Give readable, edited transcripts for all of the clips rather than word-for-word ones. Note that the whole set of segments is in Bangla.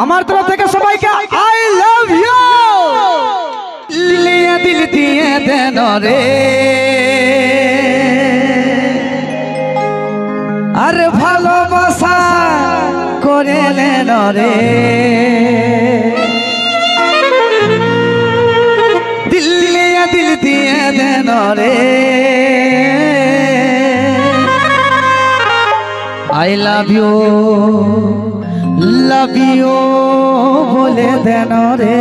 আমার তরফ থেকে সবাইকে আই লাভ ইউ লিয়া দিল দিয়ে দেন রে আর ভালোবাসা করে নেন রে দিল লিয়া দিল দিয়ে দেন রে I love you বলে দেন রে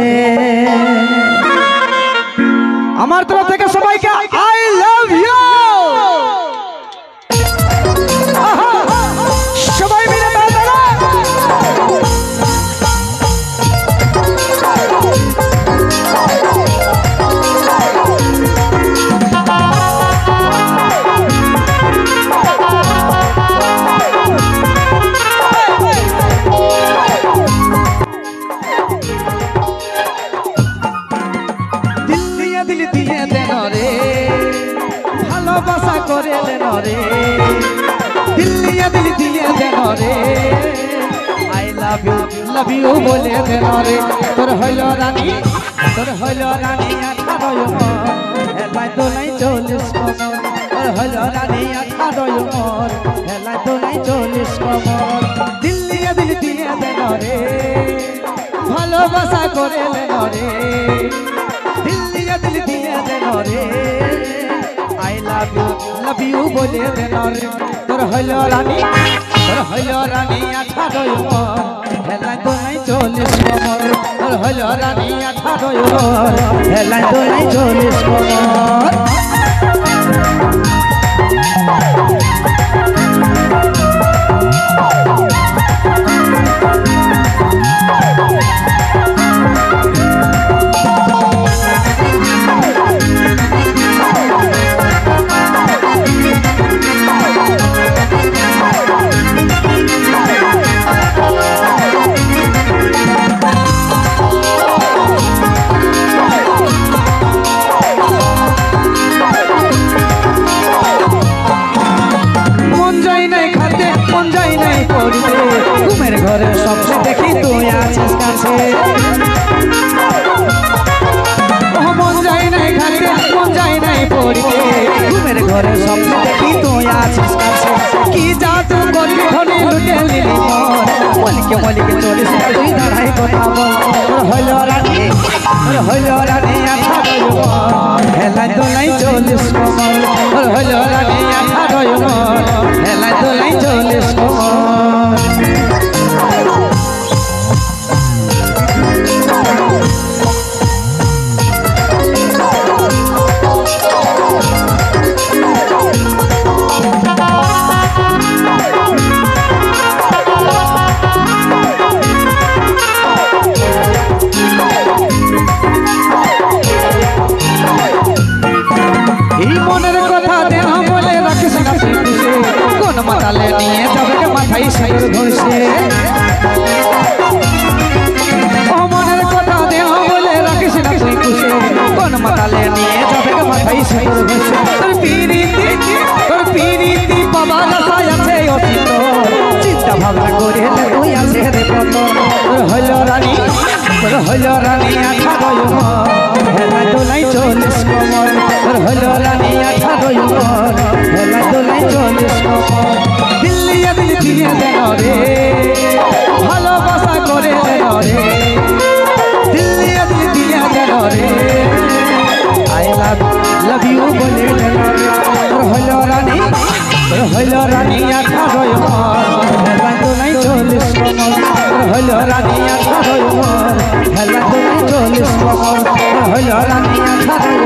আমার তরফ থেকে সবাইকে I love you সবাই মিলে দিল দিয়ে দেন রে ভালোবাসা করে দেন রে দিল দিয়ে দেন রে আই লাভ ইউ বলে দেন রে তোর হইল রানী 18 হেলাই তো নাই 40 কমর তোর হইল রানী 18 হেলাই তো নাই 40 কমর দিল দিয়ে দেন রে ভালোবাসা করে দেন রে দিল দিয়ে দেন রে আই লাভ ইউ বলে দেন রে তোর হইল রানী 18 হেলাই তো নাই 40 কমর তোর হইল রানী 18 হেলাই তো নাই 40 কমর ঘুমের ঘরে স্বপ্নে দেখি তুই আছিস কাছে মন যায় নাই ঘাটে মন যায় নাই পড়িতে ঘুমের ঘরে স্বপ্নে দেখি তুই আছিস কাছে কি জাদু করলি ধনে লুটে নিলি মলিকে চলিস তুই দাঁড়াই কথা বল তোর হইল রানী 18 হেলাই তো নাই 40 কমর তোর হইল রানী 18 হেলাই তো নাই 40 কমর মাতালে নিয়ে যাবে মাথায় সাইর ঘষে ও মনের কথা দেহ বলে রাখিস না তুই খুশে কোন মাতালে নিয়ে যাবে মাথায় সাইর ঘষে তোর পিরিতি বাবা রাসায় আছে অতীত চিন্তা ভাবনা করে তুই আছে রে কত তোর হইল রানী 18 হেলাই তো নাই 40 কমর তোর হইল রানী 18 হেলাই তো নাই 40 কমর দিল দিয়ে দেন রে ভালোবাসা করে দেন রে দিল দিয়ে দেন রে আই লাভ ইউ বলে দেন রে তোর হইল রানী 18 হেলাই তো নাই 40 কমর তোর হইল রানী 18 হেলাই তো নাই 40 কমর তোর হইল রানী 18